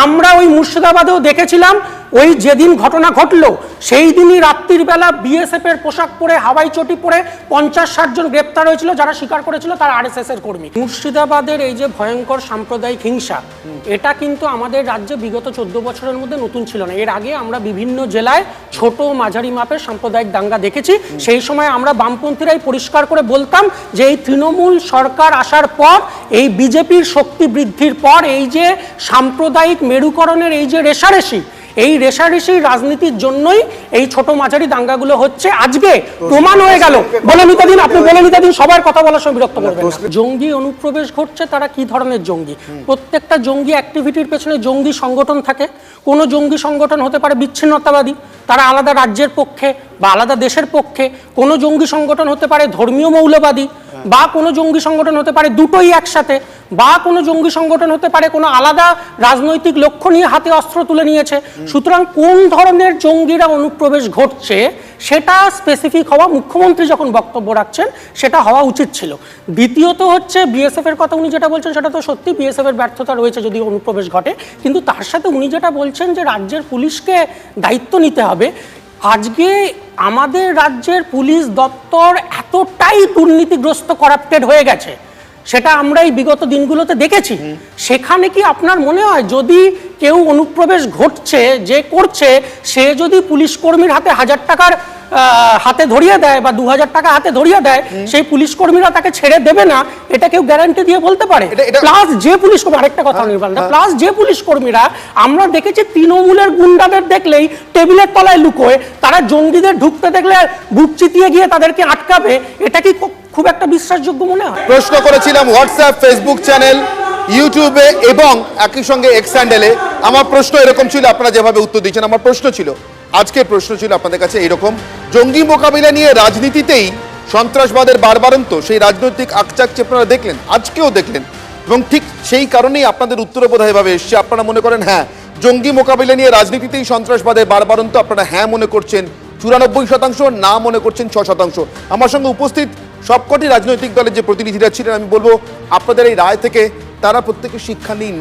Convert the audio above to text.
আমরা ওই মুর্শিদাবাদেও দেখেছিলাম, ওই যেদিন ঘটনা ঘটলো সেই দিনই রাত্রির বেলা বিএসএফ এর পোশাক পরে হাওয়াই চটি পরে 50-60 জন গ্রেপ্তার হয়েছিল, যারা স্বীকার করেছিল তারা আরএসএস এর কর্মী। মুর্শিদাবাদের এই যে ভয়ঙ্কর সাম্প্রদায়িক হিংসা, এটা কিন্তু আমাদের রাজ্যে বিগত 14 বছরের মধ্যে নতুন ছিল না। এর আগে আমরা বিভিন্ন জেলায় ছোট মাঝারি মাপের সাম্প্রদায়িক দাঙ্গা দেখেছি। সেই সময় আমরা বামপন্থীরাই পরিষ্কার করে বলতাম যে এই তৃণমূল সরকার আসার পর, এই বিজেপির শক্তি বৃদ্ধির পর, এই যে সাম্প্রদায়িক মেরুকরণের এই যে রেষারেষি, এই রেষারেষির রাজনীতির জন্যই এই ছোট মাঝারি দাঙ্গাগুলো হচ্ছে। আজকে প্রমাণ হয়ে গেল। বলে নিতে দিন, আপনি বলে নিতে দিন, সবার কথা বলার সময় বিরক্ত করবেন না। জঙ্গি অনুপ্রবেশ ঘটছে, তারা কি ধরনের জঙ্গি? প্রত্যেকটা জঙ্গি অ্যাক্টিভিটির পেছনে জঙ্গি সংগঠন থাকে। কোনো জঙ্গি সংগঠন হতে পারে বিচ্ছিন্নতাবাদী, তারা আলাদা রাজ্যের পক্ষে বা আলাদা দেশের পক্ষে। কোনো জঙ্গি সংগঠন হতে পারে ধর্মীয় মৌলবাদী, বা কোনো জঙ্গি সংগঠন হতে পারে দুটোই একসাথে, বা কোনো জঙ্গি সংগঠন হতে পারে কোনো আলাদা রাজনৈতিক লক্ষ্য নিয়ে হাতে অস্ত্র তুলে নিয়েছে। সুতরাং কোন ধরনের জঙ্গিরা অনুপ্রবেশ ঘটছে সেটা স্পেসিফিক হওয়া, মুখ্যমন্ত্রী যখন বক্তব্য রাখছেন সেটা হওয়া উচিত ছিল। দ্বিতীয়ত হচ্ছে বিএসএফ এর কথা উনি যেটা বলছেন সেটা তো সত্যি, বিএসএফ এর ব্যর্থতা রয়েছে যদি অনুপ্রবেশ ঘটে, কিন্তু তার সাথে উনি যেটা বলছেন যে রাজ্যের পুলিশকে দায়িত্ব নিতে হবে। আজকে আমাদের রাজ্যের পুলিশ দপ্তর এতটাই দুর্নীতিগ্রস্ত, করাপ্টেড হয়ে গেছে, সেটা আমরা এই বিগত দিনগুলোতে দেখেছি। সেখানে কি আপনার মনে হয় যদি কেউ অনুপ্রবেশ ঘটছে, যে করছে, সে যদি পুলিশ কর্মীর হাতে 1000 টাকার হাতে ধরিয়ে দেয় বা 2000 টাকা হাতে ধরিয়ে দেয়, সেই পুলিশ কর্মীরা তাকে ছেড়ে দেবে না? এটা কেউ গ্যারান্টি দিয়ে বলতে পারে? প্লাস যে পুলিশ কর্মী, আরেকটা কথা নির্বাণ, প্লাস যে পুলিশ কর্মীরা আমরা দেখেছি তৃণমূলের গুন্ডাদের দেখলেই টেবিলের তলায় লুকোয়, তারা জঙ্গিদের ঢুকতে দেখলে বুক চিতিয়ে গিয়ে তাদেরকে আটকাবে, এটা কি খুব একটা বিশ্বাসযোগ্য মনে হয়? প্রশ্ন করেছিলাম হোয়াটসঅ্যাপ, ফেসবুক চ্যানেল, ইউটিউবে এবং একই সঙ্গে এক্স হ্যান্ডেলে। আমার প্রশ্ন এরকম ছিল, আপনারা যেভাবে উত্তর দিচ্ছেন, আমার প্রশ্ন ছিল, আজকের প্রশ্ন ছিল আপনাদের কাছে এরকম: জঙ্গি মোকাবিলা নিয়ে রাজনীতিতেই সন্ত্রাসবাদের বারবারন্ত, সেই রাজনৈতিক আকচাকচে আপনারা দেখলেন, আজকেও দেখলেন, এবং ঠিক সেই কারণেই আপনাদের উত্তরে বোধহয় এভাবে এসছে। আপনারা মনে করেন হ্যাঁ, জঙ্গি মোকাবিলা নিয়ে রাজনীতিতেই সন্ত্রাসবাদের বারবারন্ত, আপনারা হ্যাঁ মনে করছেন 94%, না মনে করছেন 6%। আমার সঙ্গে উপস্থিত সবকটি রাজনৈতিক দলের যে প্রতিনিধিরা ছিলেন, আমি বলবো আপনাদের এই রায় থেকে তারা প্রত্যেকে শিক্ষা নিন।